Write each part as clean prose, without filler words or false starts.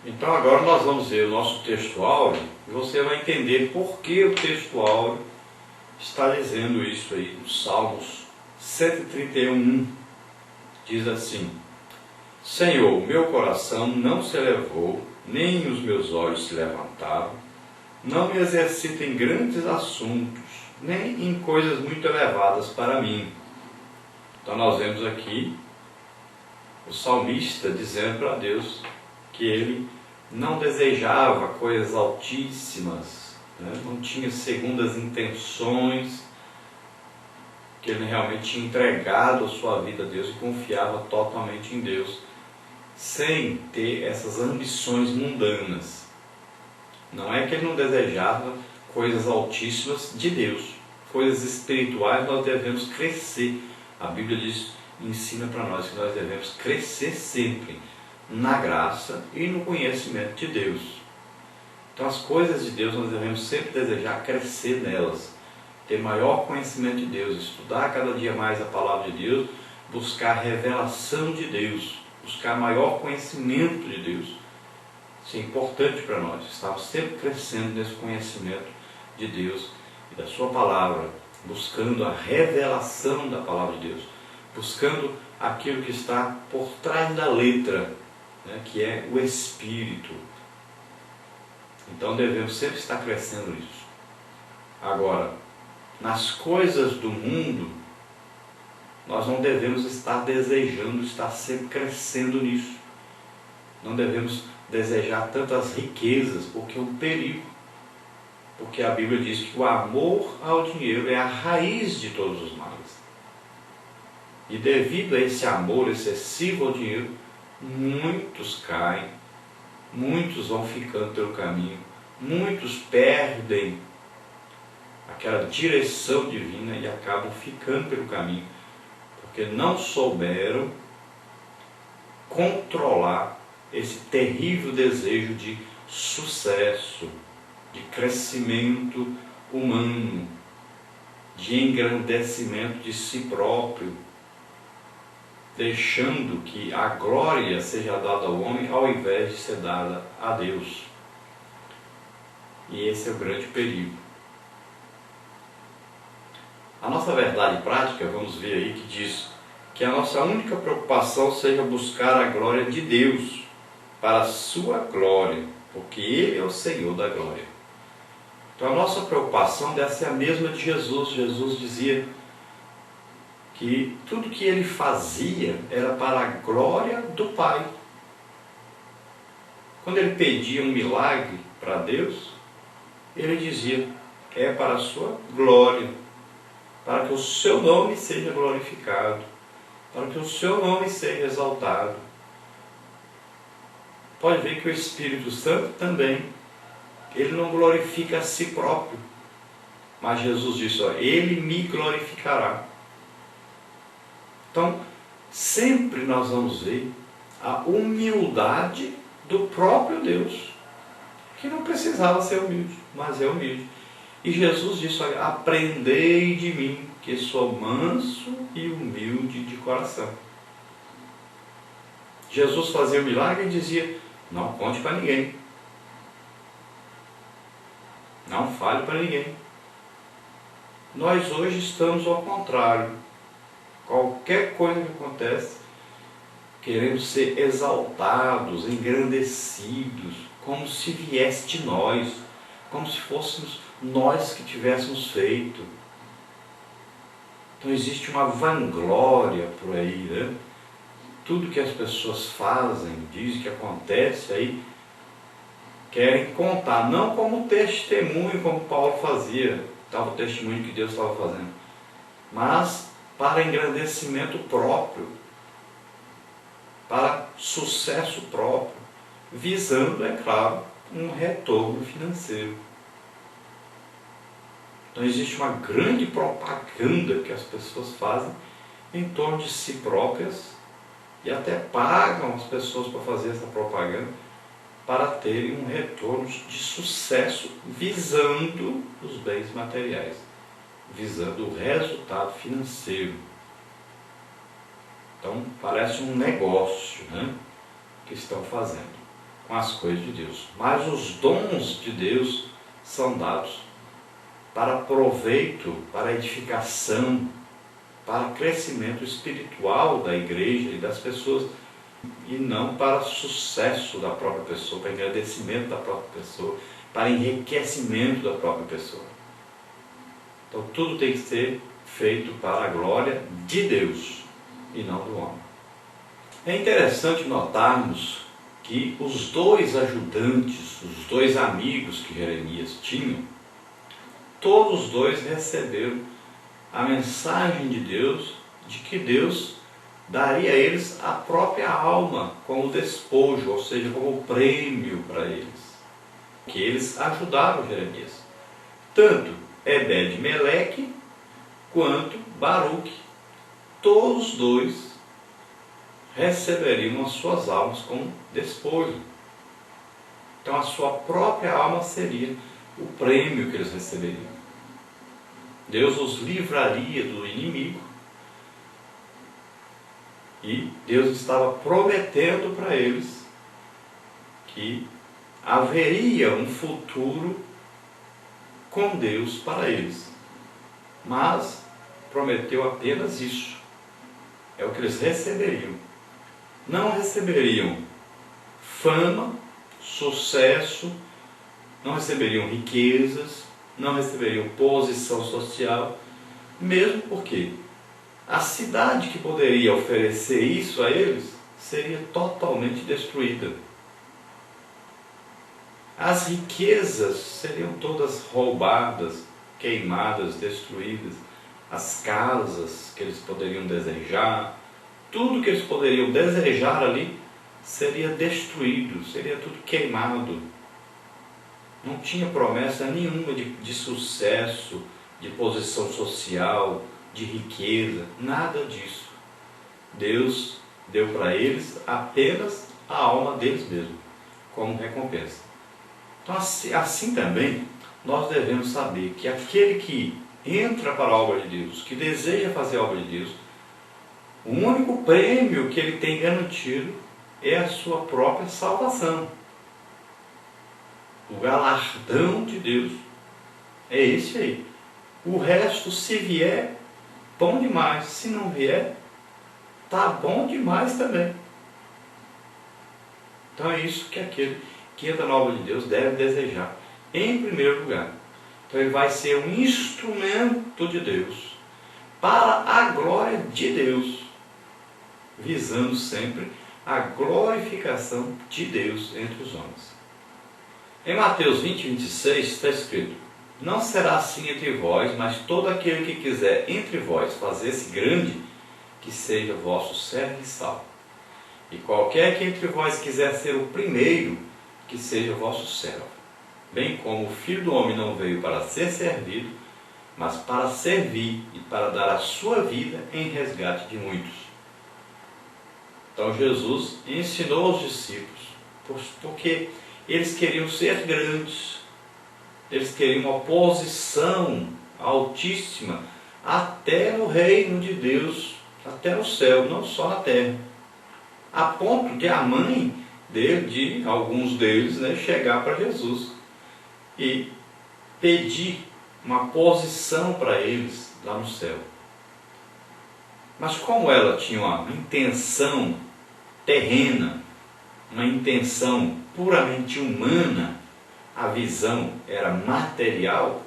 Então agora nós vamos ver o nosso texto áureo e você vai entender por que o texto áureo está dizendo isso aí. No Salmos 131 diz assim: Senhor, meu coração não se elevou, nem os meus olhos se levantaram, não me exercito em grandes assuntos, nem em coisas muito elevadas para mim. Então nós vemos aqui o salmista dizendo para Deus que ele não desejava coisas altíssimas, né? Não tinha segundas intenções, que ele realmente tinha entregado a sua vida a Deus e confiava totalmente em Deus, sem ter essas ambições mundanas. Não é que ele não desejava coisas altíssimas de Deus, coisas espirituais nós devemos crescer. A Bíblia diz, ensina para nós que nós devemos crescer sempre na graça e no conhecimento de Deus. Então as coisas de Deus nós devemos sempre desejar crescer nelas, ter maior conhecimento de Deus, estudar cada dia mais a palavra de Deus, buscar a revelação de Deus, buscar maior conhecimento de Deus. Isso é importante para nós, estamos sempre crescendo nesse conhecimento de Deus e da sua palavra, buscando a revelação da palavra de Deus, buscando aquilo que está por trás da letra, né, que é o Espírito. Então devemos sempre estar crescendo nisso. Agora, nas coisas do mundo, nós não devemos estar desejando estar sempre crescendo nisso. Não devemos desejar tantas riquezas, porque é um perigo. Porque a Bíblia diz que o amor ao dinheiro é a raiz de todos os males. E devido a esse amor excessivo ao dinheiro, muitos caem, muitos vão ficando pelo caminho, muitos perdem aquela direção divina e acabam ficando pelo caminho, porque não souberam controlar esse terrível desejo de sucesso, de crescimento humano, de engrandecimento de si próprio, deixando que a glória seja dada ao homem ao invés de ser dada a Deus. E esse é o grande perigo. A nossa verdade prática, vamos ver aí, que diz que a nossa única preocupação seja buscar a glória de Deus, para a sua glória, porque Ele é o Senhor da glória. Então a nossa preocupação deve ser a mesma de Jesus. Jesus dizia que tudo que Ele fazia era para a glória do Pai. Quando Ele pedia um milagre para Deus, Ele dizia, é para a sua glória, para que o seu nome seja glorificado, para que o seu nome seja exaltado. Pode ver que o Espírito Santo também, ele não glorifica a si próprio, mas Jesus disse, ele me glorificará. Então, sempre nós vamos ver a humildade do próprio Deus, que não precisava ser humilde, mas é humilde. E Jesus disse, aprendei de mim, que sou manso e humilde de coração. Jesus fazia o milagre e dizia, não conte para ninguém. Não fale para ninguém. Nós hoje estamos ao contrário. Qualquer coisa que acontece, queremos ser exaltados, engrandecidos, como se viesse de nós, como se fôssemos nós que tivéssemos feito. Então existe uma vanglória por aí, né? Tudo que as pessoas fazem, dizem que acontece aí, querem contar, não como testemunho, como Paulo fazia, estava o testemunho que Deus estava fazendo, mas para engrandecimento próprio, para sucesso próprio, visando, é claro, um retorno financeiro. Então existe uma grande propaganda que as pessoas fazem em torno de si próprias e até pagam as pessoas para fazer essa propaganda para terem um retorno de sucesso visando os bens materiais, visando o resultado financeiro. Então parece um negócio, né, que estão fazendo. com as coisas de Deus. Mas os dons de Deus são dados para proveito, para edificação, para crescimento espiritual da igreja e das pessoas, e não para sucesso da própria pessoa, para engrandecimento da própria pessoa, para enriquecimento da própria pessoa. Então tudo tem que ser feito para a glória de Deus e não do homem. É interessante notarmos que os dois ajudantes, os dois amigos que Jeremias tinha, todos os dois receberam a mensagem de Deus, de que Deus daria a eles a própria alma como despojo, ou seja, como prêmio para eles. Que eles ajudaram Jeremias. Tanto Ebed-Meleque quanto Baruque. Todos os dois receberiam as suas almas como despojo. Então a sua própria alma seria o prêmio que eles receberiam. Deus os livraria do inimigo e Deus estava prometendo para eles que haveria um futuro com Deus para eles. Mas prometeu apenas isso. É o que eles receberiam. Não receberiam fama, sucesso, não receberiam riquezas, não receberiam posição social, mesmo porque a cidade que poderia oferecer isso a eles seria totalmente destruída. As riquezas seriam todas roubadas, queimadas, destruídas. As casas que eles poderiam desejar, tudo que eles poderiam desejar ali, seria destruído, seria tudo queimado. Não tinha promessa nenhuma de sucesso, de posição social, de riqueza, nada disso. Deus deu para eles apenas a alma deles mesmos, como recompensa. Então assim também, nós devemos saber que aquele que entra para a obra de Deus, que deseja fazer a obra de Deus, o único prêmio que ele tem garantido é a sua própria salvação. O galardão de Deus é esse aí. O resto, se vier, bom demais. Se não vier, tá bom demais também. Então é isso que aquele que entra na obra de Deus deve desejar, em primeiro lugar. Então ele vai ser um instrumento de Deus, para a glória de Deus, visando sempre a glorificação de Deus entre os homens. Em Mateus 20, 26 está escrito: não será assim entre vós, mas todo aquele que quiser entre vós fazer-se grande, que seja vosso serviçal. E qualquer que entre vós quiser ser o primeiro, que seja vosso servo. Bem como o Filho do Homem não veio para ser servido, mas para servir e para dar a sua vida em resgate de muitos. Então Jesus ensinou aos discípulos, porque eles queriam ser grandes, eles queriam uma posição altíssima até no reino de Deus, até no céu, não só na terra. A ponto de a mãe de alguns deles, chegar para Jesus e pedir uma posição para eles lá no céu. Mas como ela tinha uma intenção terrena, uma intenção puramente humana, a visão era material,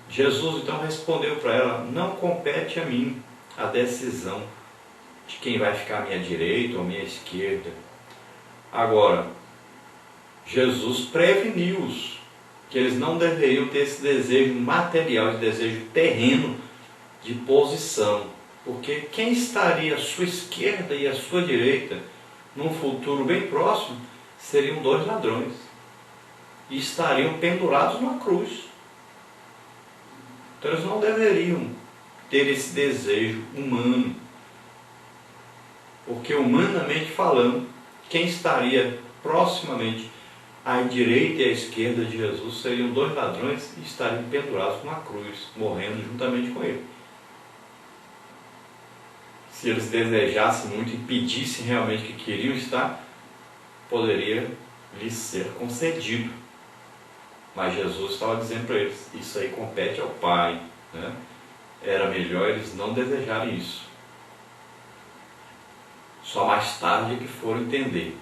Jesus então respondeu para ela: não compete a mim a decisão de quem vai ficar à minha direita ou à minha esquerda. Agora, Jesus preveniu-os que eles não deveriam ter esse desejo material, esse desejo terreno de posição, porque quem estaria à sua esquerda e à sua direita num futuro bem próximo seriam dois ladrões e estariam pendurados na cruz. Então eles não deveriam ter esse desejo humano, porque humanamente falando, quem estaria proximamente à direita e à esquerda de Jesus seriam dois ladrões e estariam pendurados na cruz, morrendo juntamente com ele. Se eles desejassem muito e pedissem realmente que queriam estar, poderia lhes ser concedido. Mas Jesus estava dizendo para eles, isso aí compete ao Pai, né? Era melhor eles não desejarem isso. Só mais tarde que foram entender.